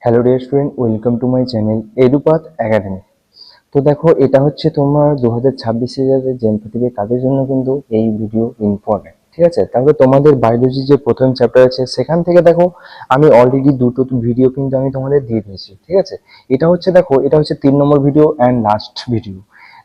Hello dear student, welcome to my channel Edupath academy. তো দেখো, এটা হচ্ছে তোমার 2026 যাদের জেনপি দিবে তাদের জন্য কিন্তু এই ভিডিও ইম্পর্টেন্ট। ঠিক আছে, তাহলে তোমাদের বায়োলজি যে প্রথম চ্যাপ্টার আছে সেখান থেকে দেখো, আমি অলরেডি দুটো ভিডিও কিন্তু আমি তোমাদের দিয়ে দিয়েছি। ঠিক আছে, এটা হচ্ছে দেখো, এটা হচ্ছে 3 নম্বর ভিডিও অ্যান্ড লাস্ট ভিডিও।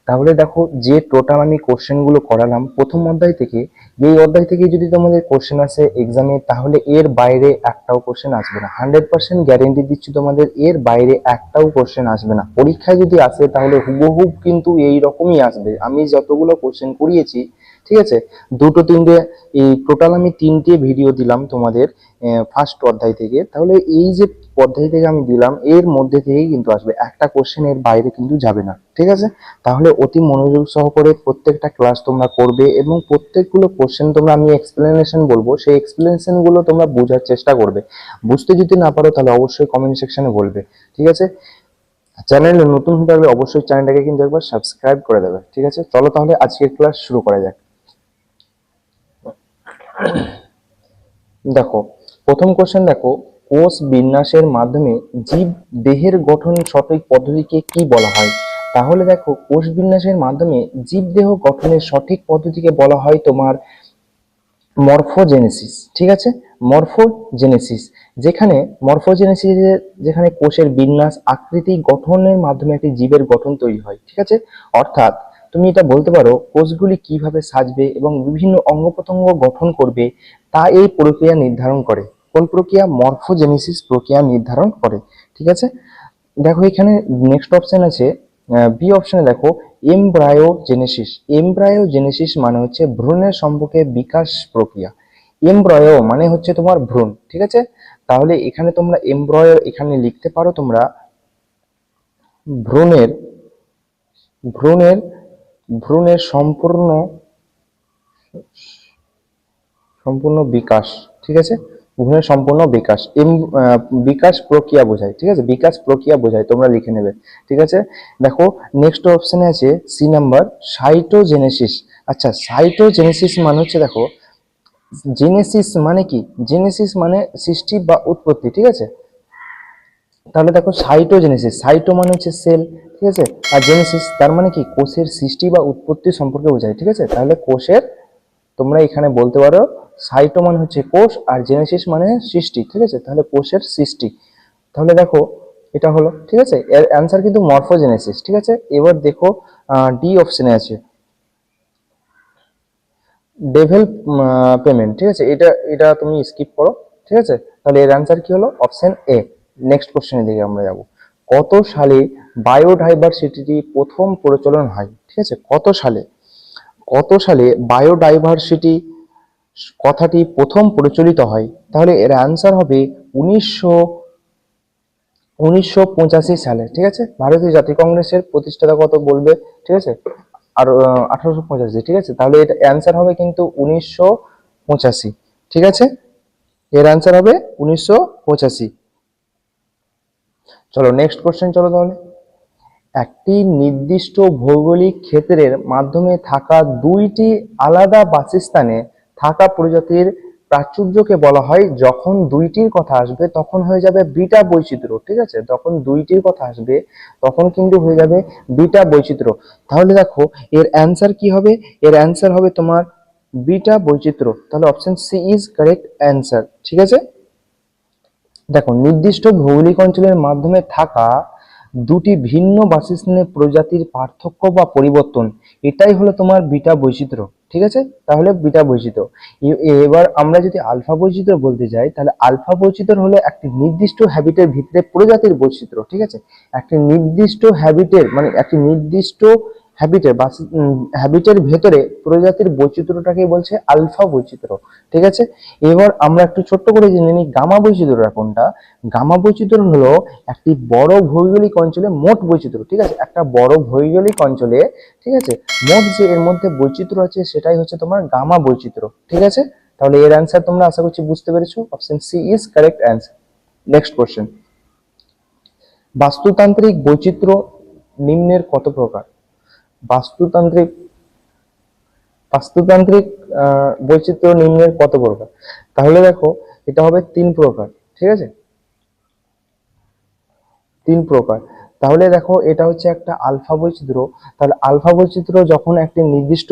তাহলে দেখো, যে টোটাল আমি কোশ্চেন গুলো করালাম প্রথম অধ্যায় থেকে, এই অধ্যায় থেকে যদি তোমাদের কোশ্চেন আসে এক্সামে, তাহলে এর বাইরে একটাও কোশ্চেন আসবে না। 100% গ্যারেন্টি দিচ্ছি তোমাদের, এর বাইরে একটাও কোশ্চেন আসবে না। পরীক্ষায় যদি আসে তাহলে হুবহুব কিন্তু এই রকমই আসবে। আমি যতগুলো কোশ্চেন করিয়েছি, ঠিক আছে, দুটো তিনটে, এই টোটাল আমি 3টে ভিডিও দিলাম তোমাদের ফার্স্ট অধ্যায় থেকে। তাহলে এই যে অধ্যায় থেকে আমি দিলাম এর মধ্যে থেকেই কিন্তু আসবে, একটা কোশ্চেন এর বাইরে কিন্তু যাবে না। ঠিক আছে, তাহলে অতি মনোযোগ সহকারে প্রত্যেকটা ক্লাস তোমরা করবে এবং প্রত্যেকগুলো কোশ্চেন তোমরা, আমি এক্সপ্লেনেশন বলবো, সেই এক্সপ্লেনেশন গুলো তোমরা বোঝার চেষ্টা করবে। বুঝতে যদি না পারো তাহলে অবশ্যই কমেন্ট সেকশনে বলবে। ঠিক আছে, চ্যানেলে নতুন হয়ে থাকলে অবশ্যই চ্যানেলটাকে কিন্তু একবার সাবস্ক্রাইব করে দেবে। ঠিক আছে, চলো তাহলে আজকের ক্লাস শুরু করা যাক। দেখো, প্রথম কোশ্চেন দেখো, কোষ বিন্যাসের মাধ্যমে জীব দেহের গঠন সঠিক পদ্ধতিকে কি বলা হয়? তাহলে দেখো, কোষ বিন্যাসের মাধ্যমে জীব দেহ গঠনের সঠিক পদ্ধতিকে বলা হয় তোমার মরফোজেনেসিস। ঠিক আছে, মরফোজেনেসিস, যেখানে মরফোজেনেসিস, যেখানে কোষের বিন্যাস, আকৃতি, গঠনের মাধ্যমে একটি জীবের গঠন তৈরি হয়। ঠিক আছে, অর্থাৎ তুমি এটা বলতে পারো কোষগুলি কিভাবে সাজবে এবং বিভিন্ন অঙ্গ প্রত্যঙ্গ গঠন করবে তা এই প্রক্রিয়া নির্ধারণ করে। কোন প্রক্রিয়া? মরফোজেনেসিস প্রক্রিয়া নির্ধারণ করে। ঠিক আছে, দেখো এখানে নেক্সট অপশন আছে, বি অপশনে দেখো, এমব্রায়োজেনেসিস। এমব্রায়োজেনেসিস মানে হচ্ছে ভ্রূণের সম্পর্কে বিকাশ প্রক্রিয়া। এমব্রায়ো মানে হচ্ছে তোমার ভ্রূণ। ঠিক আছে, তাহলে এখানে তোমরা এমব্রায়ো এখানে লিখতে পারো তোমরা ভ্রূণের ভ্রূণের ভ্রূণের সম্পূর্ণ সম্পূর্ণ বিকাশ। ঠিক আছে, ভ্রূণের সম্পূর্ণ বিকাশ, বিকাশ প্রক্রিয়া বোঝায়। ঠিক আছে, বিকাশ প্রক্রিয়া বোঝায়, তোমরা লিখে নেবে। ঠিক আছে, দেখো নেক্সট অপশনে আছে সি নাম্বার, সাইটোজেনেসিস। আচ্ছা, সাইটোজেনেসিস মানে হচ্ছে দেখো, জেনেসিস মানে কি? জেনেসিস মানে সৃষ্টি বা উৎপত্তি। ঠিক আছে, তাহলে দেখো সাইটোজেনেসিস, সাইটো মানে হচ্ছে সেল, ঠিক আছে, আর জেনেসিস তার মানে কি? কোষের সৃষ্টি বা উৎপত্তি সম্পর্কে বোঝায়। ঠিক আছে, তাহলে কোষের, তোমরা এখানে বলতে পারো সাইটো মানে হচ্ছে কোষ আর জেনেসিস মানে সৃষ্টি। ঠিক আছে, তাহলে কোষের সৃষ্টি। তাহলে দেখো এটা হলো। ঠিক আছে, এর অ্যান্সার কিন্তু মরফোজেনেসিস। ঠিক আছে, এবার দেখো ডি অপশনে আছে ডেভেলপমেন্ট। ঠিক আছে, এটা এটা তুমি স্কিপ করো। ঠিক আছে, তাহলে এর অ্যান্সার কি হলো? Option A. নেক্সট কোশ্চেনের দিকে আমরা যাব। কত সালে বায়োডাইভার্সিটি প্রথম প্রচলন হয়? ঠিক আছে, কত সালে বায়োডাইভার্সিটি কথাটি প্রথম প্রচলিত হয়? তাহলে এর অ্যান্সার হবে 1985 সালে। ঠিক আছে, ভারতীয় জাতীয় কংগ্রেসের প্রতিষ্ঠাতা কত বলবে? ঠিক আছে, আর 1885। ঠিক আছে, তাহলে এটা অ্যান্সার হবে কিন্তু 1985। ঠিক আছে, এর অ্যান্সার হবে 1985। চলো নেক্সট কোশ্চেন, চলো তাহলে। একটি নির্দিষ্ট ভৌগোলিক ক্ষেত্রের মাধ্যমে থাকা দুইটি আলাদা বাসস্থানে থাকা প্রজাতির প্রাচুর্যকে বলা হয়, যখন দুইটির কথা আসবে তখন হয়ে যাবে বিটা বৈচিত্র্য। ঠিক আছে, যখন দুইটির কথা আসবে তখন কিন্তু হয়ে যাবে বিটা বৈচিত্র্য। তাহলে দেখো এর অ্যান্সার কি হবে? এর অ্যান্সার হবে তোমার বিটা বৈচিত্র্য। তাহলে option C is correct answer. ঠিক আছে, দেখো, নির্দিষ্ট ভৌগোলিক অঞ্চলের মাধ্যমে থাকা দুটি ভিন্ন বাসস্থানের প্রজাতির পার্থক্য বা পরিবর্তন, এটাই হলো তোমার বিটা বৈচিত্র্য। ঠিক আছে, তাহলে বিটা বৈচিত্র্য। এবার আমরা যদি আলফা বৈচিত্র্য বলতে যাই, তাহলে আলফা বৈচিত্র্য হলো একটি নির্দিষ্ট হ্যাবিটের ভিতরে প্রজাতির বৈচিত্র্য। ঠিক আছে, একটি নির্দিষ্ট হ্যাবিটের মানে একটি নির্দিষ্ট হ্যাবিটের বা হ্যাবিটের ভেতরে প্রজাতির বৈচিত্র্যটাকে বলছে আলফা বৈচিত্র্য। ঠিক আছে, এবার আমরা একটু ছোট্ট করে জেনে নিই গামা বৈচিত্র্যটা কোনটা। গামা বৈচিত্র্য হলো একটি বড় ভৌগোলিক অঞ্চলে মোট বৈচিত্র্য। ঠিক আছে, একটা বড় ভৌগোলিক অঞ্চলে, ঠিক আছে, মোট যে এর মধ্যে বৈচিত্র্য আছে সেটাই হচ্ছে তোমার গামা বৈচিত্র্য। ঠিক আছে, তাহলে এর অ্যান্সার তোমরা আশা করছি বুঝতে পেরেছো। Option C is correct answer. Next question, বাস্তুতান্ত্রিক বৈচিত্র্য নিম্নের কত প্রকার? বাস্তুতান্ত্রিক বাস্তুতান্ত্রিক বৈচিত্র্য নিম্নের কত প্রকার? তাহলে দেখো, এটা হবে 3 প্রকার। ঠিক আছে, তিন প্রকার। তাহলে দেখো এটা হচ্ছে একটা আলফা বৈচিত্র্য। তাহলে আলফা বৈচিত্র্য যখন একটি নির্দিষ্ট,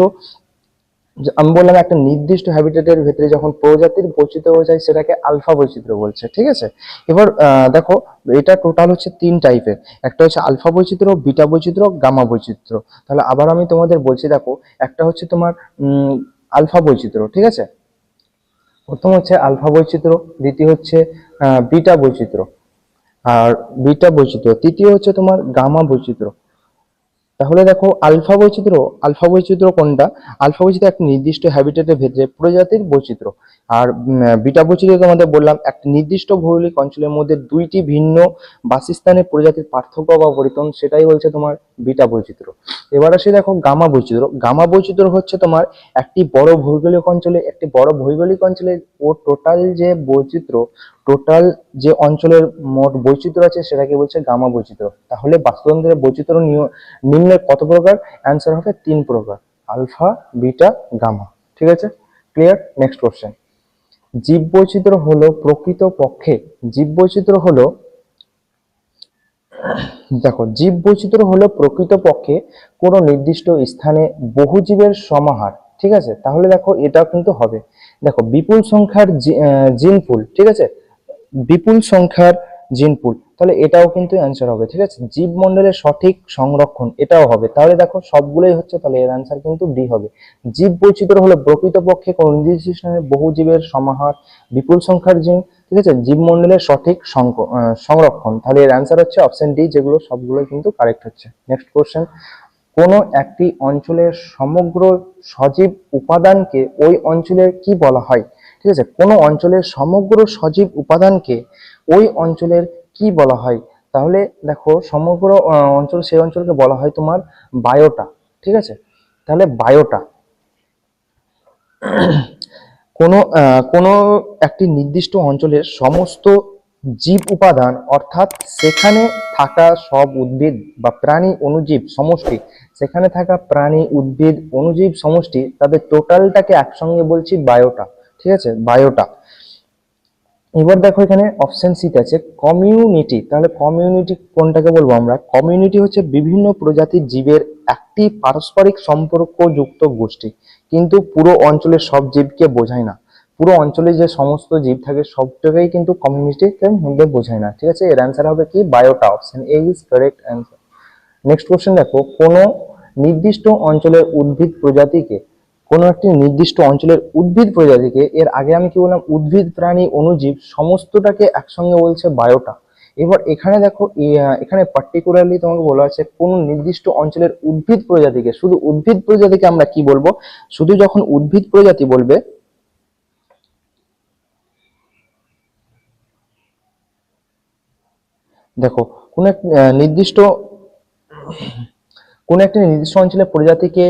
আমি বললাম একটা নির্দিষ্ট হ্যাবিটেটের ভেতরে যখন প্রজাতির বৈচিত্র্য বোঝায় সেটাকে আলফা বৈচিত্র্য বলছে, ঠিক আছে। এবার দেখো এটা টোটাল হচ্ছে তিন টাইপের, একটা হচ্ছে আলফা বৈচিত্র্য, বিটা বৈচিত্র্য, গামা বৈচিত্র্য। তাহলে আবার আমি তোমাদের বলছি, দেখো একটা হচ্ছে তোমার আলফা বৈচিত্র্য, ঠিক আছে। প্রথম হচ্ছে আলফা বৈচিত্র্য, দ্বিতীয় হচ্ছে বিটা বৈচিত্র্য, আর বিটা বৈচিত্র্য, তৃতীয় হচ্ছে তোমার গামা বৈচিত্র্য। তাহলে দেখো আলফা বৈচিত্র্য কোনটা? আলফা বৈচিত্র্য একটা নির্দিষ্ট হ্যাবিটেটের ভেতরে প্রজাতির বৈচিত্র্য। আর বিটা বৈচিত্র্য তোমাদের বললাম একটা নির্দিষ্ট ভৌগোলিক অঞ্চলের মধ্যে দুইটি ভিন্ন বাসস্থানের প্রজাতির পার্থক্য বা পরিবর্তন, সেটাই বলছে তোমার বিটা বৈচিত্র্য। এবার আসি দেখো গামা বৈচিত্র্য। গামা বৈচিত্র্য হচ্ছে তোমার একটি বড় ভৌগোলিক অঞ্চলের ও টোটাল যে অঞ্চলের মোট বৈচিত্র্য আছে সেটাকে বলছে গামা বৈচিত্র্য। তাহলে বাস্তুতন্ত্রের বৈচিত্র্য নিম্নের কত প্রকার? অ্যান্সার হবে তিন প্রকার, আলফা, বিটা, গামা। ঠিক আছে, ক্লিয়ার? Next question. জীব বৈচিত্র্য হলো প্রকৃতপক্ষে জীব বৈচিত্র্য হলো দেখো জীব বৈচিত্র্য হলো প্রকৃতপক্ষে কোনো নির্দিষ্ট স্থানে বহু জীবের সমাহার। ঠিক আছে, তাহলে দেখো এটা কিন্তু হবে, দেখো বিপুল সংখ্যার জিন পুল, ঠিক আছে, বিপুল সংখ্যার জিন পুল, তাহলে এটাও কিন্তু অ্যান্সার হবে। ঠিক আছে, জীবমণ্ডলের সঠিক সংরক্ষণ, এটাও হবে। তাহলে দেখো সবগুলোই হচ্ছে, তাহলে এর অ্যান্সার কিন্তু ডি হবে। জীব বৈচিত্র্য হলো প্রকৃতপক্ষে কোন নির্দিষ্ট স্থানে বহু জীবের সমাহার, বিপুল সংখ্যার জিন, ঠিক আছে, জীবমণ্ডলের সঠিক সংরক্ষণ, তাহলে এর অ্যান্সার হচ্ছে অপশন ডি, যেগুলো সবগুলোই কিন্তু কারেক্ট হচ্ছে। Next question. কোনো একটি অঞ্চলের সমগ্র সজীব উপাদানকে ওই অঞ্চলের কি বলা হয়? ঠিক আছে, কোনো অঞ্চলের সমগ্র সজীব উপাদানকে ওই অঞ্চলের কি বলা হয়? তাহলে দেখো সমগ্র অঞ্চল, সেই অঞ্চলকে বলা হয় তোমার বায়োটা। ঠিক আছে, তাহলে বায়োটা কোনো একটি নির্দিষ্ট অঞ্চলের সমস্ত জীব উপাদান, অর্থাৎ সেখানে থাকা সব উদ্ভিদ বা প্রাণী অনুজীব সমষ্টি, সেখানে থাকা প্রাণী উদ্ভিদ অনুজীব সমষ্টি, তাদের টোটালটাকে একসঙ্গে বলছি বায়োটা। ঠিক আছে, বায়োটা। এবার দেখো এখানে অপশন সিতে আছে কমিউনিটি। তাহলে কমিউনিটি কোনটাকে বলবো আমরা? কমিউনিটি হচ্ছে বিভিন্ন প্রজাতির জীবের একটি পারস্পরিক সম্পর্ক যুক্ত গোষ্ঠী, কিন্তু পুরো অঞ্চলের সব জীবকে বোঝায় না। পুরো অঞ্চলে যে সমস্ত জীব থাকে সবটাকেই কিন্তু কমিউনিটির মধ্যে বোঝায় না। ঠিক আছে, এর অ্যান্সার হবে কি? Biota. Option A is correct answer. Next question দেখো, কোনো নির্দিষ্ট অঞ্চলের উদ্ভিদ প্রজাতিকে কোনো একটি নির্দিষ্ট অঞ্চলের উদ্ভিদ প্রজাতিকে, এর আগে আমি কি বললাম? উদ্ভিদ, প্রাণী, অণুজীব সমস্তটাকে একসঙ্গে বলছে বায়োটা। এবার এখানে দেখো এখানে পার্টিকুলারলি তোমাকে বলা আছে কোন নির্দিষ্ট অঞ্চলের উদ্ভিদ প্রজাতিকে, শুধু উদ্ভিদ প্রজাতিকে আমরা কি বলবো? শুধু যখন উদ্ভিদ প্রজাতি বলবে, দেখো কোন এক নির্দিষ্ট অঞ্চলের প্রজাতিকে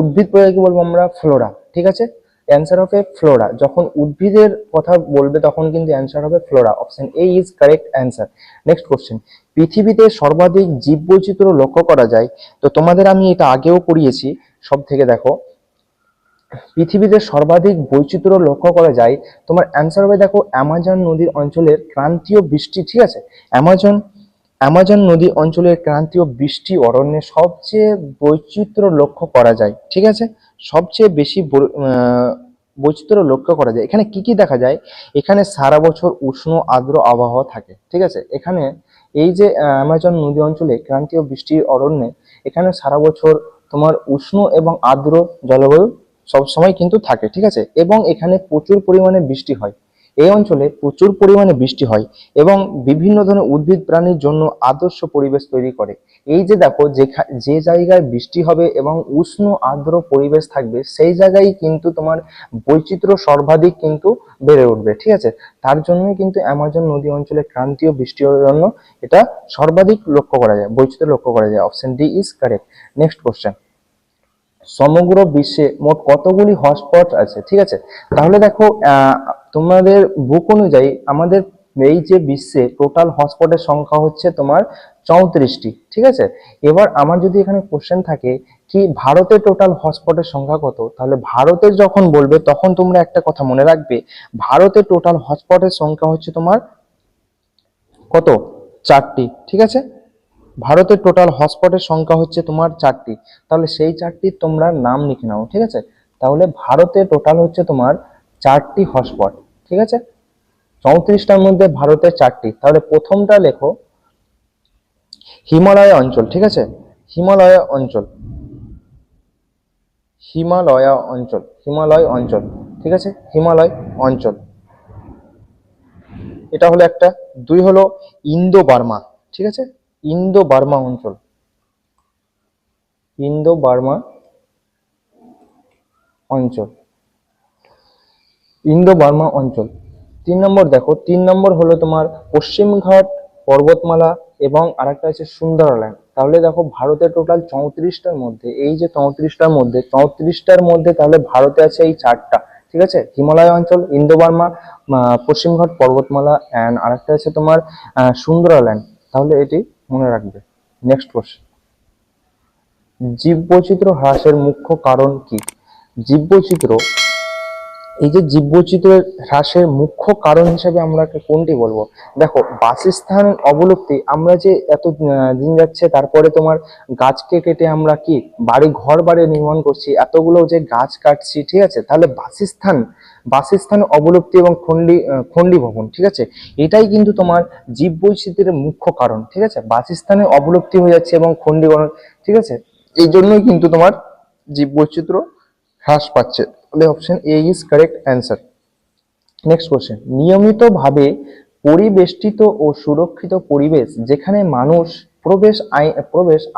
উদ্ভিদ প্রজাতি বলবো আমরা ফ্লোরা। ঠিক আছে, অ্যান্সার হবে ফ্লোরা। যখন উদ্ভিদের কথা বলবে তখন কিন্তু অ্যান্সার হবে Flora. Option A is correct answer. Next question. পৃথিবীতে সর্বাধিক জীববৈচিত্র্য লক্ষ্য করা যায়, তো তোমাদের আমি এটা আগেও করিয়েছি। সব থেকে দেখো পৃথিবীতে সর্বাধিক বৈচিত্র্য লক্ষ্য করা যায়, তোমার অ্যান্সার হবে দেখো অ্যামাজন নদীর অঞ্চলের ক্রান্তীয় বৃষ্টি। ঠিক আছে, অ্যামাজন নদী অঞ্চলের ক্রান্তীয় বৃষ্টি অরণ্যে সবচেয়ে বৈচিত্র্য লক্ষ্য করা যায়। ঠিক আছে, সবচেয়ে বেশি বৈচিত্র্য লক্ষ্য করা যায়। এখানে কি কি দেখা যায়? এখানে সারা বছর উষ্ণ আর্দ্র আবহাওয়া থাকে। ঠিক আছে, এখানে এই যে অ্যামাজন নদী অঞ্চলে ক্রান্তীয় বৃষ্টি অরণ্যে, এখানে সারা বছর তোমার উষ্ণ এবং আর্দ্র জলবায়ু সবসময় কিন্তু থাকে। ঠিক আছে, এবং এখানে প্রচুর পরিমাণে বৃষ্টি হয়। এই অঞ্চলে প্রচুর পরিমাণে বৃষ্টি হয় এবং বিভিন্ন ধরনের উদ্ভিদ প্রাণীর জন্য আদর্শ পরিবেশ তৈরি করে। এই যে দেখো যে জায়গায় বৃষ্টি হবে এবং উষ্ণ আর্দ্র পরিবেশ থাকবে, সেই জায়গায় কিন্তু তোমার বৈচিত্র্য সর্বাধিক কিন্তু বেড়ে উঠবে। ঠিক আছে, তার জন্যই কিন্তু অ্যামাজন নদী অঞ্চলে ক্রান্তীয় বৃষ্টির জন্য এটা সর্বাধিক লক্ষ্য করা যায়, বৈচিত্র্য লক্ষ্য করা যায়। Option D is correct. Next question. সমগ্র বিশ্বে মোট কতগুলি হটস্পট আছে? ঠিক আছে, তাহলে দেখো তোমাদের বুক অনুযায়ী আমাদের এই যে বিশ্বে টোটাল হটস্পটের সংখ্যা হচ্ছে তোমার 34টি। ঠিক আছে, এবার আমার যদি এখানে কোশ্চেন থাকে কি ভারতে টোটাল হটস্পটের সংখ্যা কত, তাহলে ভারতে যখন বলবে তখন তোমরা একটা কথা মনে রাখবে, ভারতে টোটাল হটস্পটের সংখ্যা হচ্ছে তোমার কত? 4টি, ঠিক আছে। ভারতের টোটাল হটস্পটের সংখ্যা হচ্ছে তোমার 4টি, তাহলে সেই 4টির তোমরা নাম লিখে নাও, ঠিক আছে। তাহলে ভারতে টোটাল হচ্ছে তোমার 4টি হটস্পট, ঠিক আছে। 34টার মধ্যে ভারতের 4টি, তাহলে প্রথমটা লেখো হিমালয় অঞ্চল, ঠিক আছে। হিমালয় অঞ্চল, হিমালয় অঞ্চল, হিমালয় অঞ্চল, ঠিক আছে, হিমালয় অঞ্চল, এটা হলো একটা। 2 হলো ইন্দো বার্মা, ঠিক আছে, ইন্দো বার্মা অঞ্চল, ইন্দো বার্মা অঞ্চল, ইন্দো বার্মা অঞ্চল। 3 নম্বর দেখো, 3 নম্বর হলো তোমার পশ্চিমঘাট পর্বতমালা এবং আরেকটা আছে সুন্দরল্যান্ড। তাহলে দেখো ভারতের টোটাল 34টার মধ্যে, এই যে 34টার মধ্যে তাহলে ভারতে আছে এই 4টা, ঠিক আছে, হিমালয় অঞ্চল, ইন্দো বার্মা, পশ্চিমঘাট পর্বতমালা এন্ড আরেকটা আছে তোমার সুন্দরল্যান্ড। তাহলে এটি মনে রাখবে। নেক্সট কোশ্চেন, জীববৈচিত্র্য হ্রাসের মুখ্য কারণ কি? জীববৈচিত্র্য, এই যে জীববৈচিত্র্যের হ্রাসের মুখ্য কারণ হিসেবে আমরা কোনটি বলবো? দেখো বাসস্থান অবলুপ্তি, আমরা যে এত দিন যাচ্ছে, তারপরে তোমার গাছকে কেটে আমরা কি ঘর বাড়ি নির্মাণ করছি, এতগুলো যে গাছ কাটছি, ঠিক আছে, তাহলে বাসস্থান অবলুপ্তি এবং খন্ডি ভবন, ঠিক আছে, এটাই কিন্তু তোমার জীববৈচিত্র্যের মুখ্য কারণ, ঠিক আছে। বাসস্থানের অবলুপ্তি হয়ে যাচ্ছে এবং খন্ডীকরণ, ঠিক আছে, এই জন্যই কিন্তু তোমার জীববৈচিত্র্য হ্রাস পাচ্ছে। তাহলে option A is correct answer. Next question, নিয়মিতভাবে পরিবেষ্টিত ও সুরক্ষিত পরিবেশ যেখানে মানুষ প্রবেশ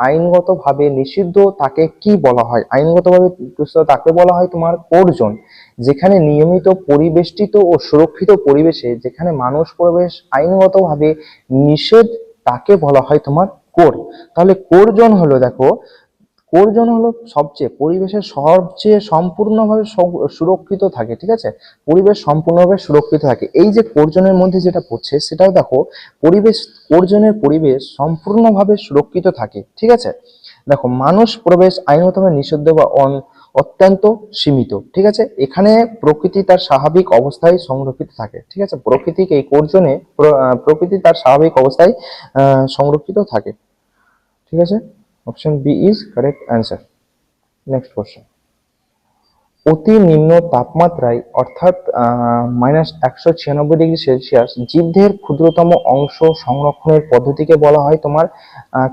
আইনগতভাবে নিষিদ্ধ তাকে কি বলা হয়? আইনগতভাবে তাকে বলা হয় তোমার কোর জোন। যেখানে নিয়মিত পরিবেষ্টিত ও সুরক্ষিত পরিবেশে যেখানে মানুষ প্রবেশ আইনগতভাবে নিষেধ তাকে বলা হয় তোমার কোর। তাহলে কোর জোন হলো, দেখো কোর জোন হলো পরিবেশের সবচেয়ে সম্পূর্ণভাবে সুরক্ষিত থাকে, ঠিক আছে, পরিবেশ সম্পূর্ণভাবে সুরক্ষিত থাকে। এই যে কোর জোনের মধ্যে যেটা পড়ছে সেটাও দেখো কোর জোনের পরিবেশ সম্পূর্ণভাবে সুরক্ষিত থাকে, ঠিক আছে। দেখো মানুষ প্রবেশ আইনগতভাবে নিষিদ্ধ বা অত্যন্ত সীমিত, ঠিক আছে, এখানে প্রকৃতি তার স্বাভাবিক অবস্থায় সংরক্ষিত থাকে, ঠিক আছে, এই কোর জোনে প্রকৃতি তার স্বাভাবিক অবস্থায় সংরক্ষিত থাকে, ঠিক আছে। Option B is correct answer. Next question, অতি নিম্ন তাপমাত্রায় অর্থাৎ -196°C জীবদেহের ক্ষুদ্রতম অংশ সংরক্ষণের পদ্ধতিকে বলা হয় তোমার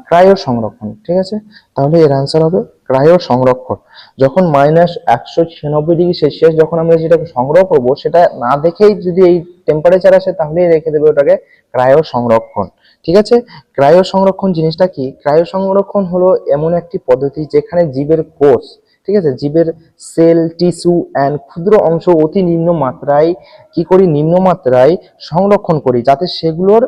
ক্রায়ো সংরক্ষণ, ঠিক আছে। তাহলে এর অ্যান্সার হবে ক্রায়ো সংরক্ষণ। যখন -196°C যখন আমরা যেটাকে সংগ্রহ করব, সেটা না দেখেই যদি এই টেম্পারেচার আসে তাহলেই রেখে দেবে ওটাকে ক্রায়ো সংরক্ষণ, ঠিক আছে। ক্রায়ো সংরক্ষণ জিনিসটা কি? ক্রায়ো সংরক্ষণ হলো এমন একটি পদ্ধতি যেখানে জীবের কোষ, ঠিক আছে, জীবের সেল, টিস্যু এন্ড ক্ষুদ্র অংশ অতি নিম্নমাত্রায় সংরক্ষণ করি, যাতে সেগুলোর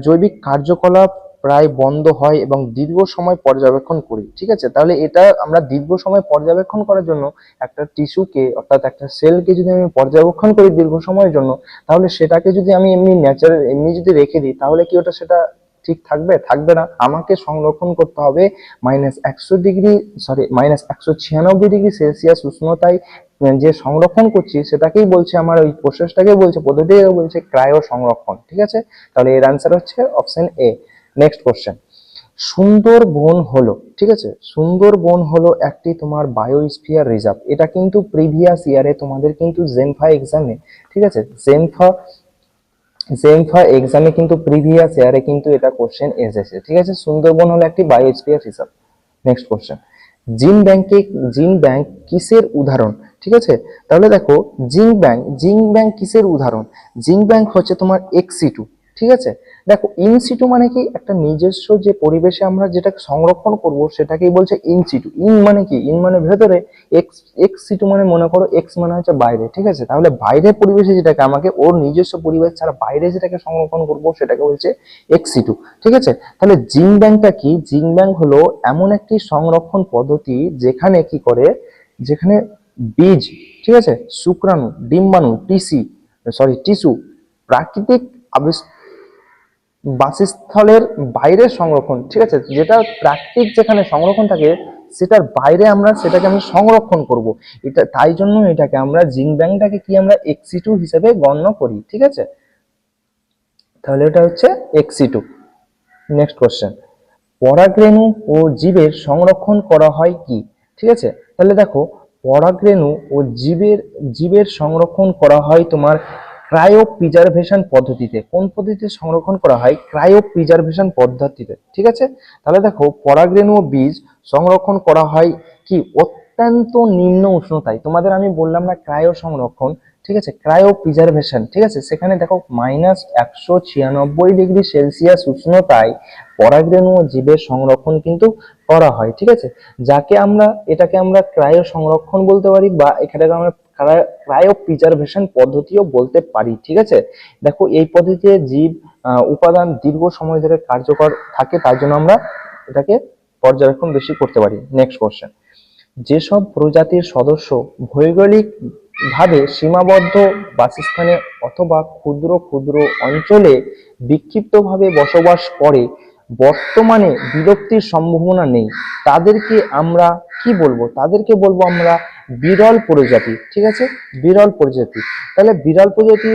জৈবিক কার্যকলাপ প্রায় বন্ধ হয় এবং দীর্ঘ সময় পর্যবেক্ষণ করি, ঠিক আছে। তাহলে এটা আমরা দীর্ঘ সময় পর্যবেক্ষণ করার জন্য একটা টিস্যুকে অর্থাৎ একটা সেলকে যদি আমি পর্যবেক্ষণ করি দীর্ঘ সময়ের জন্য, তাহলে সেটাকে যদি আমি এমনি যদি রেখে দিই, তাহলে কি সেটা ঠিক থাকবে না। আমাকে সংরক্ষণ করতে হবে -196°C উষ্ণতায়। যে সংরক্ষণ করছি সেটাকেই বলছে, আমার ওই প্রসেসটাকেই বলছে, পদ্ধতিটাকে বলছে ক্রায়ো সংরক্ষণ, ঠিক আছে। তাহলে এর অ্যান্সার হচ্ছে option A. Next question, Sundarban হলো, ঠিক আছে, সুন্দরবন হলো একটি তোমার বায়োস্ফিয়ার রিজার্ভ। এটা কিন্তু প্রিভিয়াস ইয়ারে তোমাদের কিন্তু জেনফা এক্সামে, ঠিক আছে, জেমফা এক্সামে কিন্তু প্রিভিয়াস ইয়ারে কিন্তু এটা কোশ্চেন এসেছে, ঠিক আছে। সুন্দরবন হলো একটি বায়োস্ফিয়ার রিজার্ভ। নেক্সট কোশ্চেন, জিন ব্যাংক কিসের উদাহরণ? ঠিক আছে, তাহলে দেখো জিঙ্ক ব্যাংক কিসের উদাহরণ? জিঙ্ক ব্যাংক হচ্ছে তোমার এক্সিটু, ঠিক আছে। দেখো ইনসিটু মানে কি? একটা নিজস্ব যে পরিবেশে আমরা যেটাকে সংরক্ষণ করব সেটাকেই বলছে ইনসিটু। ইন মানে কি? ইন মানে ভেতরে, এক্সিটু মানে মনে করো এক্স মানে হচ্ছে বাইরে, ঠিক আছে। তাহলে বাইরের পরিবেশে যেটাকে আমাকে ওর নিজস্ব পরিবেশ ছাড়া বাইরে যেটাকে সংরক্ষণ করব সেটাকে বলছে এক্সিটু, ঠিক আছে। তাহলে জিঙ্ক ব্যাংকটা কি? জিঙ্ক ব্যাংক হলো এমন একটি সংরক্ষণ পদ্ধতি যেখানে কি করে, যেখানে বীজ, ঠিক আছে, শুক্রাণু, ডিম্বাণু, টিস্যু প্রাকৃতিক বাসস্থলের বাইরে সংরক্ষণ, ঠিক আছে, যেটা প্রাকৃতিক যেখানে সংরক্ষণ থাকে সেটার বাইরে আমরা সেটাকে সংরক্ষণ করব। এটা তাই জন্য এটাকে আমরা জিঙ্ক ব্যাংকটাকে কি আমরা এক্সিটু হিসেবে গণ্য করি, ঠিক আছে। তাহলে এটা হচ্ছে এক্সিটু। নেক্সট কোশ্চেন, পরাগরেণু ও জীবের সংরক্ষণ করা হয় কি? ঠিক আছে, তাহলে দেখো পরাগরেণু ও জীবের সংরক্ষণ করা হয় তোমার ক্রায়ো প্রিজারভেশন পদ্ধতিতে। কোন পদ্ধতিতে সংরক্ষণ করা হয়? ক্রায়ো প্রিজারভেশন পদ্ধতিতে। ঠিক আছে, তাহলে দেখো পরাগরেণু ও বীজ সংরক্ষণ করা হয় কি? অত্যন্ত নিম্ন উষ্ণতায়। তোমাদের আমি বললাম না ক্রায়ো সংরক্ষণ, ঠিক আছে, ক্রায়ো প্রিজারভেশন, ঠিক আছে, সেখানে দেখো -196°C উষ্ণতায় পরাগরেণু ও জীবের সংরক্ষণ কিন্তু করা হয়। ঠিক আছে, এটাকে আমরা ক্রায়ো সংরক্ষণ বলতে পারি, বা এটাকে আমরা ক্রায়ো প্রিজারভেশন পদ্ধতিও বলতে পারি। ঠিক আছে, দেখো এই পদ্ধতিতে জীব উপাদান দীর্ঘ সময় ধরে কার্যকর থাকে, তার জন্য আমরা এটাকে পর্যবেক্ষণ বেশি করতে পারি। নেক্সট কোশ্চেন, যেসব প্রজাতির সদস্য ভৌগোলিক ভাবে সীমাবদ্ধ বাসস্থানে অথবা ক্ষুদ্র ক্ষুদ্র অঞ্চলে বিক্ষিপ্তভাবে বসবাস করে, বর্তমানে বিলুপ্তির সম্ভাবনা নেই, তাদেরকে আমরা কি বলবো? তাদেরকে বলবো আমরা বিরল প্রজাতি। ঠিক আছে, বিরল প্রজাতি। তাহলে বিরল প্রজাতি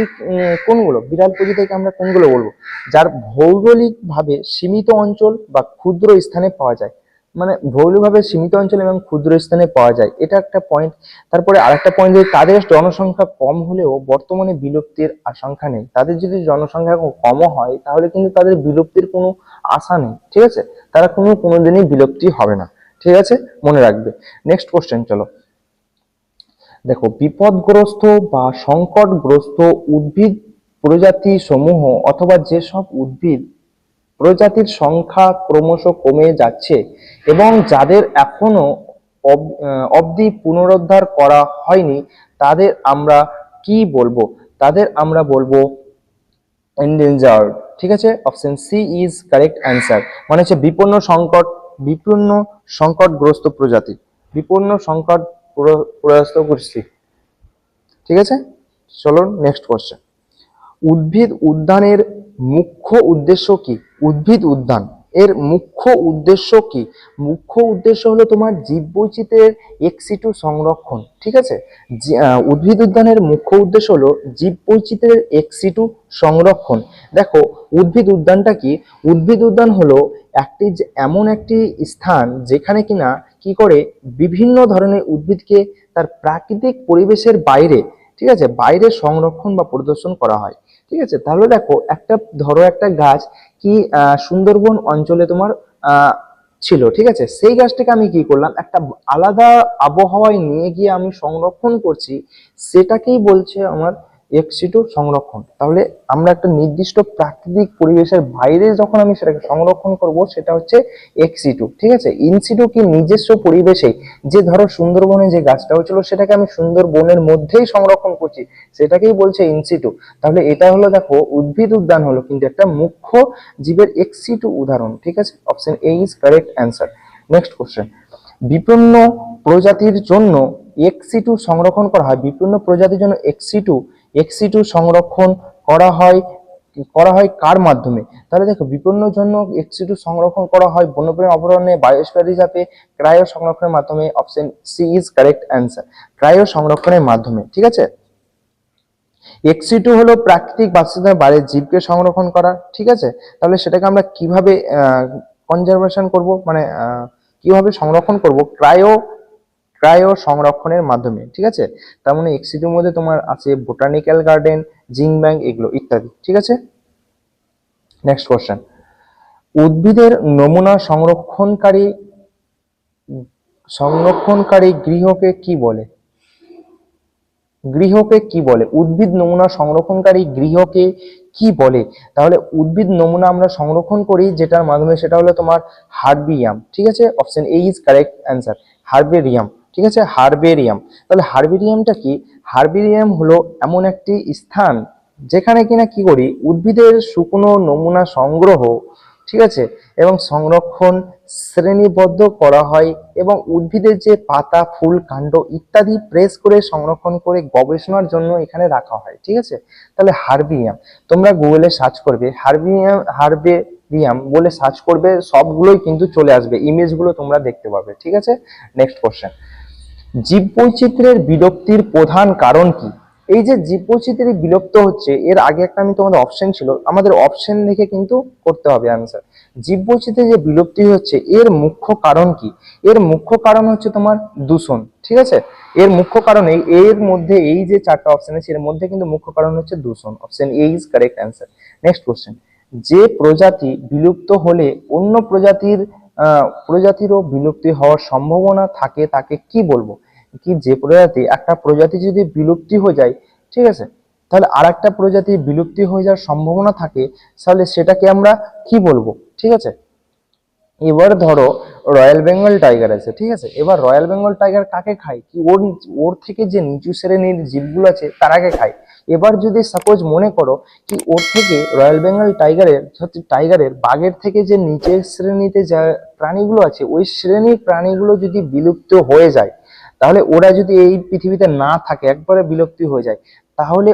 কোনগুলো? বিরল প্রজাতিকে আমরা কোনগুলো বলবো? যার ভৌগোলিক ভাবে সীমিত অঞ্চল বা ক্ষুদ্র স্থানে পাওয়া যায়, মানে ভৌগোলিকভাবে সীমিত অঞ্চল এবং ক্ষুদ্র স্থানে পাওয়া যায়, এটা একটা পয়েন্ট। তারপরে আরেকটা পয়েন্ট, যে তাদের জনসংখ্যা কম হলেও বর্তমানে বিলুপ্তির আশঙ্কা নেই। তাদের যদি জনসংখ্যা কমও হয় তাহলে কিন্তু তাদের বিলুপ্তির কোনো আশা নেই। ঠিক আছে, তারা কোনোদিনই বিলুপ্তি হবে না। ঠিক আছে, মনে রাখবে। নেক্সট কোশ্চেন চলো, দেখো বিপদগ্রস্ত বা সংকটগ্রস্ত উদ্ভিদ প্রজাতি সমূহ অথবা যেসব উদ্ভিদ প্রজাতির সংখ্যা ক্রমশ কমে যাচ্ছে এবং যাদের এখনো অবধি পুনরুদ্ধার করা হয়নি, তাদের আমরা কি বলবো? তাদের আমরা বলবো এন্ডেঞ্জার্ড। ঠিক আছে, option C is correct answer. মানে হচ্ছে বিপন্ন সংকটগ্রস্ত প্রজাতি, বিপন্ন সংকটগ্রস্ত গোষ্ঠী। ঠিক আছে, চলো নেক্সট কোশ্চেন, উদ্ভিদ উদ্যানের মুখ্য উদ্দেশ্য কি? উদ্ভিদ উদ্যান এর মুখ্য উদ্দেশ্য কি? মুখ্য উদ্দেশ্য হলো তোমার জীববৈচিত্র্যের এক্সিটু সংরক্ষণ। ঠিক আছে, উদ্ভিদ উদ্যানের মুখ্য উদ্দেশ্য হলো জীববৈচিত্র্যের এক্সিটু সংরক্ষণ। দেখো উদ্ভিদ উদ্যানটা কি? উদ্ভিদ উদ্যান হলো এমন একটি স্থান যেখানে কিনা কি করে বিভিন্ন ধরনের উদ্ভিদকে তার প্রাকৃতিক পরিবেশের বাইরে, ঠিক আছে, বাইরে সংরক্ষণ বা প্রদর্শন করা হয়। ঠিক আছে, তাহলে দেখো ধরো একটা গাছ কি সুন্দরবন অঞ্চলে তোমার ছিল, ঠিক আছে, সেই গাছটাকে আমি কি করলাম, একটা আলাদা আবহাওয়ায় নিয়ে গিয়ে আমি সংরক্ষণ করছি, সেটাকেই বলছে আমার এক্সিটু সংরক্ষণ। তাহলে আমরা একটা নির্দিষ্ট প্রাকৃতিক পরিবেশের বাইরে যখন আমি সেটাকে সংরক্ষণ করব, সেটা হচ্ছে এক্সিটু। ঠিক আছে, ইনসিটু কি নিজস্ব পরিবেশে, যে ধরো সুন্দরবনে যে গাছটা হয়েছিল সেটাকে আমি সুন্দরবনের মধ্যেই সংরক্ষণ করছি, সেটাকেই বলছে ইনসিটু। তাহলে এটা হলো দেখো উদ্ভিদ উদ্যান হলো কিন্তু একটা মুখ্য জীবের এক্সিটু উদাহরণ। ঠিক আছে, option A is correct answer. Next question, বিপন্ন প্রজাতির জন্য এক্সিটু সংরক্ষণ করা হয়। বিপন্ন প্রজাতির জন্য এক্সিটু সংরক্ষণ করা হয় কার মাধ্যমে? তাহলে দেখো বিপন্ন জন্য এক্সিটু সংরক্ষণ করা হয় বন্যপ্রাণী অভয়ারণ্যে, বায়োস্ফিয়ার রিজার্ভে, ক্রায়ো সংরক্ষণের মাধ্যমে। Option C is correct answer, cryo সংরক্ষণের মাধ্যমে। ঠিক আছে, এক্সিটু হলো প্রাকৃতিক বাসস্থানের বাইরে জীবকে সংরক্ষণ করা। ঠিক আছে, তাহলে সেটাকে আমরা কিভাবে কনজারভেশন করব, মানে কিভাবে সংরক্ষণ করব? ক্রায়ো সংরক্ষণের মাধ্যমে। ঠিক আছে, তার মানে এক্সিটুর মধ্যে তোমার আছে বোটানিক্যাল গার্ডেন, জিন ব্যাংক, এগুলো ইত্যাদি। ঠিক আছে, নেক্সট কোশ্চেন, উদ্ভিদের নমুনা সংরক্ষণকারী গৃহকে কি বলে? গৃহকে কি বলে? উদ্ভিদ নমুনা সংরক্ষণকারী গৃহকে কি বলে? তাহলে উদ্ভিদ নমুনা আমরা সংরক্ষণ করি যেটার মাধ্যমে, সেটা হলো তোমার হার্বেরিয়াম। ঠিক আছে, option A is correct answer, herbarium. ঠিক আছে, হার্বেরিয়াম। তাহলে হার্বেরিয়ামটা কি? হার্বেরিয়াম হলো এমন একটি স্থান যেখানে কিনা কি করি, উদ্ভিদের শুকনো নমুনা সংগ্রহ, ঠিক আছে, এবং সংরক্ষণ শ্রেণীবদ্ধ করা হয়, এবং উদ্ভিদের যে পাতা, ফুল, কাণ্ড ইত্যাদি প্রেস করে সংরক্ষণ করে গবেষণার জন্য এখানে রাখা হয়। ঠিক আছে, তাহলে হার্বেরিয়াম, তোমরা গুগলে সার্চ করবে হার্বেরিয়াম বলে সার্চ করবে, সবগুলোই কিন্তু চলে আসবে, ইমেজগুলো তোমরা দেখতে পাবে। ঠিক আছে, নেক্সট কোশ্চেন, জীববৈচিত্র্যের বিলুপ্তির প্রধান কারণ কি? এই যে জীববৈচিত্র্য বিলুপ্ত হচ্ছে, এর আগে একটা আমি তোমাদের অপশন ছিল, আমাদের অপশন দেখে কিন্তু করতে হবে অ্যান্সার। জীববৈচিত্র্য যে বিলুপ্তি হচ্ছে এর মুখ্য কারণ কি? এর মুখ্য কারণ হচ্ছে তোমার দূষণ, ঠিক আছে। এর মুখ্য কারণ এর মধ্যে এই যে চারটা অপশন আছে এর মধ্যে কিন্তু মুখ্য কারণ হচ্ছে দূষণ। Option A is correct answer. Next question, যে প্রজাতি বিলুপ্ত হলে অন্য প্রজাতিরও বিলুপ্তি হওয়ার সম্ভাবনা থাকে তাকে কি বলবো? কি যে প্রজাতি, একটা প্রজাতি যদি বিলুপ্তি হয়ে যায়, ঠিক আছে, তাহলে আর একটা প্রজাতি বিলুপ্তি হয়ে যাওয়ার সম্ভাবনা থাকে, তাহলে সেটাকে আমরা কি বলবো? ঠিক আছে। এবার ধরো রয়্যাল বেঙ্গল টাইগার আছে, ঠিক আছে। এবার রয়্যাল বেঙ্গল টাইগার কাকে খায়? কি ওর ওর থেকে যে নিচু শ্রেণীর জীবগুলো আছে তারাকে খায়। এবার যদি সাপোজ মনে করো কি ওর থেকে রয়্যাল বেঙ্গল টাইগারের বাঘের থেকে যে নিচের শ্রেণীতে যা প্রাণীগুলো আছে ওই শ্রেণীর প্রাণীগুলো যদি বিলুপ্ত হয়ে যায়, তাহলে ওরা যদি এই পৃথিবীতে না থাকে, একবারে বিলুপ্তি হয়ে যায়, তাহলে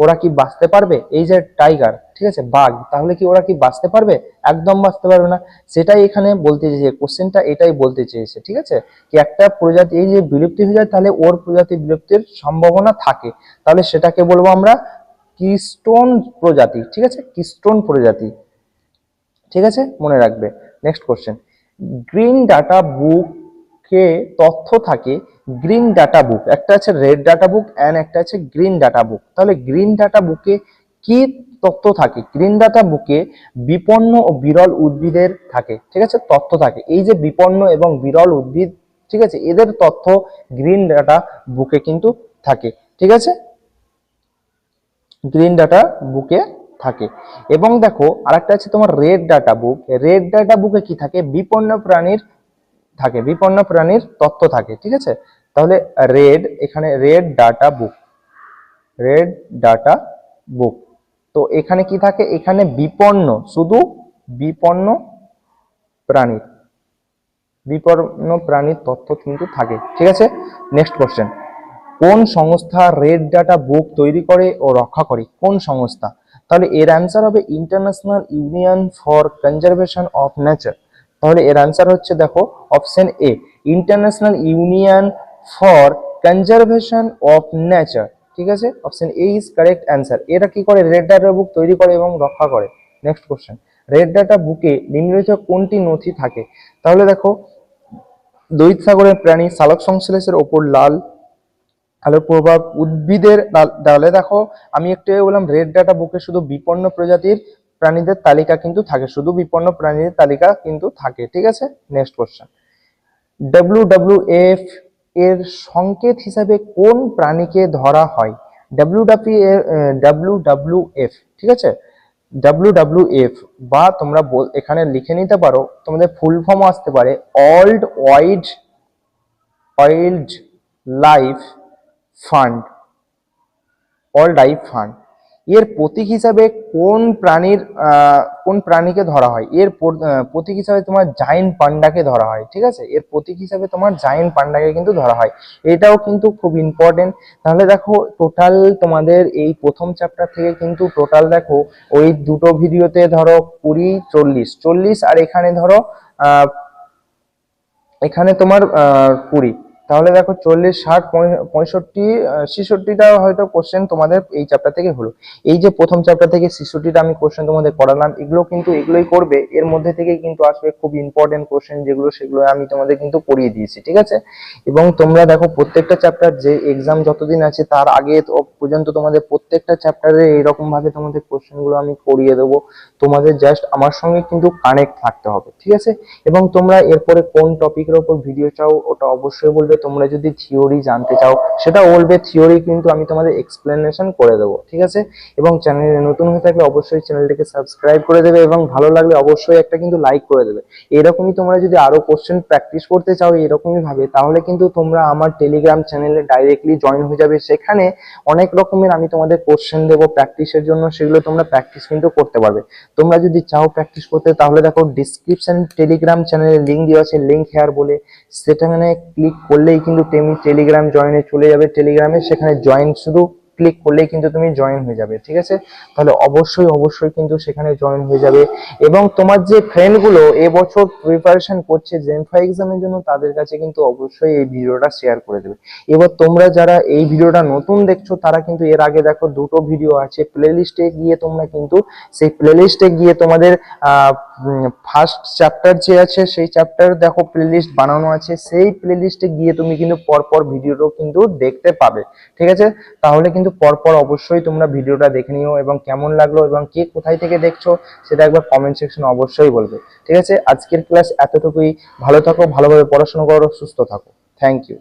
ওরা কি বাঁচতে পারবে? এই যে টাইগার, ঠিক আছে, বাঘ, তাহলে কি ওরা কি বাঁচতে পারবে? একদম বাঁচতে পারবে না। সেটাই এখানে বলতে চেয়েছে, কোশ্চেনটা এটাই বলতে চেয়েছে, ঠিক আছে। কি একটা প্রজাতি এই যে বিলুপ্তি হয়ে যায় তাহলে ওর প্রজাতি বিলুপ্তির সম্ভাবনা থাকে, তাহলে সেটাকে বলবো আমরা কিস্টোন প্রজাতি, ঠিক আছে, কিস্টোন প্রজাতি, ঠিক আছে, মনে রাখবে। নেক্সট কোশ্চেন, গ্রিন ডাটা বুকে তথ্য থাকে, গ্রিন ডাটা বুক একটা আছে রেড ডাটা বুক এন্ড একটা আছে গ্রিন ডাটা বুক, তাহলে গ্রিন ডাটা বুকে কি তথ্য থাকে? গ্রিন ডাটা বুকে বিপন্ন ও বিরল উদ্ভিদের থাকে, ঠিক আছে, তথ্য থাকে। এই যে বিপন্ন এবং বিরল উদ্ভিদ, ঠিক আছে, এদের তথ্য গ্রিন ডাটা বুকে কিন্তু থাকে, ঠিক আছে, গ্রিন ডাটা বুকে থাকে। এবং দেখো আরেকটা আছে তোমার red data book, red data বুকে কি থাকে? বিপন্ন প্রাণীর তথ্য থাকে, ঠিক আছে। তাহলে এখানে রেড ডাটা বুক, তো এখানে কি থাকে? এখানে শুধু বিপন্ন প্রাণীর তথ্য কিন্তু থাকে, ঠিক আছে। নেক্সট কোশ্চেন, কোন সংস্থা রেড ডাটা বুক তৈরি করে ও রক্ষা করে? কোন সংস্থা? তাহলে এর অ্যান্সার হবে international union for conservation of nature. তাহলে এর অ্যান্সার হচ্ছে দেখো option A, international union for conservation of nature, ঠিক আছে, option A is correct answer. এরা কি করে? রেড ডাটা বুক তৈরি করে এবং রক্ষা করে। নেক্সট কোশ্চেন, রেড ডাটা বুকে নিম্নলিখিত কোনটি নথি থাকে? তাহলে দেখো লোহিত সাগরের প্রাণী সালোক সংশ্লেষের ওপর আলোর প্রভাব, উদ্ভিদের ডালে, দেখো আমি একটু বললাম রেড ডাটা বুকে শুধু বিপন্ন প্রজাতির প্রাণীদের তালিকা কিন্তু থাকে, শুধু বিপন্ন প্রাণীদের তালিকা কিন্তু থাকে, ঠিক আছে। নেক্সট কোশ্চেন, WWF এর সংকেত হিসাবে কোন প্রাণীকে ধরা হয়? WWF, ঠিক আছে, WWF বা তোমরা এখানে লিখে নিতে পারো, তোমাদের ফুল ফর্ম আসতে পারে ওয়াইল্ড লাইফ ফান্ড, এর প্রতীক হিসাবে কোন প্রাণীকে ধরা হয়? এর প্রতীক হিসাবে তোমার জায়েন্ট পান্ডাকে ধরা হয়, ঠিক আছে, এর প্রতীক হিসাবে তোমার জায়েন্ট পান্ডাকে কিন্তু ধরা হয়। এটাও কিন্তু খুব ইম্পর্টেন্ট। তাহলে দেখো টোটাল তোমাদের এই প্রথম চ্যাপ্টার থেকে কিন্তু টোটাল দেখো ওই দুটো ভিডিওতে ধরো 20, 40, আর এখানে ধরো এখানে তোমার 20, তাহলে দেখো 40, 60, 65, 66টা হয়তো কোশ্চেন তোমাদের এই চ্যাপ্টার থেকে হলো। এই যে প্রথম চ্যাপ্টার থেকে 66টা আমি কোশ্চেন তোমাদের করালাম, এগুলোই করবে, এর মধ্যে থেকে কিন্তু আসবে খুব ইম্পর্টেন্ট কোশ্চেন সেগুলো আমি তোমাদের কিন্তু পড়িয়ে দিয়েছি, ঠিক আছে। এবং তোমরা দেখো প্রত্যেকটা চ্যাপ্টার যে এক্সাম যতদিন আছে তার আগে পর্যন্ত তোমাদের প্রত্যেকটা চ্যাপ্টারে এইরকম ভাবে তোমাদের কোশ্চেন গুলো আমি করিয়ে দেবো। তোমাদের জাস্ট আমার সঙ্গে কিন্তু কানেক্ট থাকতে হবে, ঠিক আছে। এবং তোমরা এরপরে কোন টপিকের উপর ভিডিও চাও ওটা অবশ্যই বলবে। তোমরা যদি থিওরি জানতে চাও সেটাও বলবে, থিওরি কিন্তু আমি তোমাদের এক্সপ্লেনেশন করে দেবো, ঠিক আছে। এবং চ্যানেলে নতুন হয়ে থাকলে অবশ্যই চ্যানেলটিকে সাবস্ক্রাইব করে দেবে এবং ভালো লাগলে অবশ্যই একটা কিন্তু লাইক করে দেবে। এরকমই তোমরা যদি আরো কোশ্চেন প্র্যাকটিস করতে চাও এরকমই ভাবে, তাহলে কিন্তু তোমরা আমার টেলিগ্রাম চ্যানেলে ডাইরেক্টলি জয়েন হয়ে যাবে। সেখানে অনেক রকমের আমি তোমাদের কোশ্চেন দেবো প্র্যাকটিসের জন্য, সেগুলো তোমরা প্র্যাকটিস কিন্তু করতে পারবে। তোমরা যদি চাও প্র্যাকটিস করতে তাহলে দেখো ডিসক্রিপশন টেলিগ্রাম চ্যানেলের লিঙ্ক দেওয়া আছে, লিঙ্ক হেয়ার বলে, সেখানে ক্লিক করলেই কিন্তু তুমি টেলিগ্রাম জয়েনে চলে যাবে। টেলিগ্রামে সেখানে জয়েন শুধু ক্লিক করলেই কিন্তু তুমি জয়েন হয়ে যাবে, ঠিক আছে? তাহলে অবশ্যই অবশ্যই কিন্তু সেখানে জয়েন হয়ে যাবে। এবং তোমার যে ফ্রেন্ডগুলো এবছর প্রিপারেশন করছে জেমফা এক্সামের জন্য, তাদের কাছে কিন্তু অবশ্যই এই ভিডিওটা শেয়ার করে দেবে। এবার তোমরা যারা এই ভিডিওটা নতুন দেখছো, তারা কিন্তু এর আগে দেখো দুটো ভিডিও আছে, প্লে লিস্টে গিয়ে তোমরা কিন্তু সেই প্লে লিস্টে গিয়ে তোমাদের ফার্স্ট চ্যাপ্টার যে আছে সেই চ্যাপ্টার দেখো প্লে লিস্ট বানানো আছে, সেই প্লে লিস্টে গিয়ে তুমি কিন্তু পরপর ভিডিওটাও কিন্তু দেখতে পাবে, ঠিক আছে? তাহলে কিন্তু পরপর অবশ্যই তোমরা ভিডিওটা দেখে নিও, এবং কেমন লাগলো এবং কে কোথায় থেকে দেখছো সেটা একবার কমেন্ট সেকশনে অবশ্যই বলবে, ঠিক আছে? আজকের ক্লাস এতটুকুই। ভালো থাকো, ভালোভাবে পড়াশোনা করো, সুস্থ থাকো। Thank you.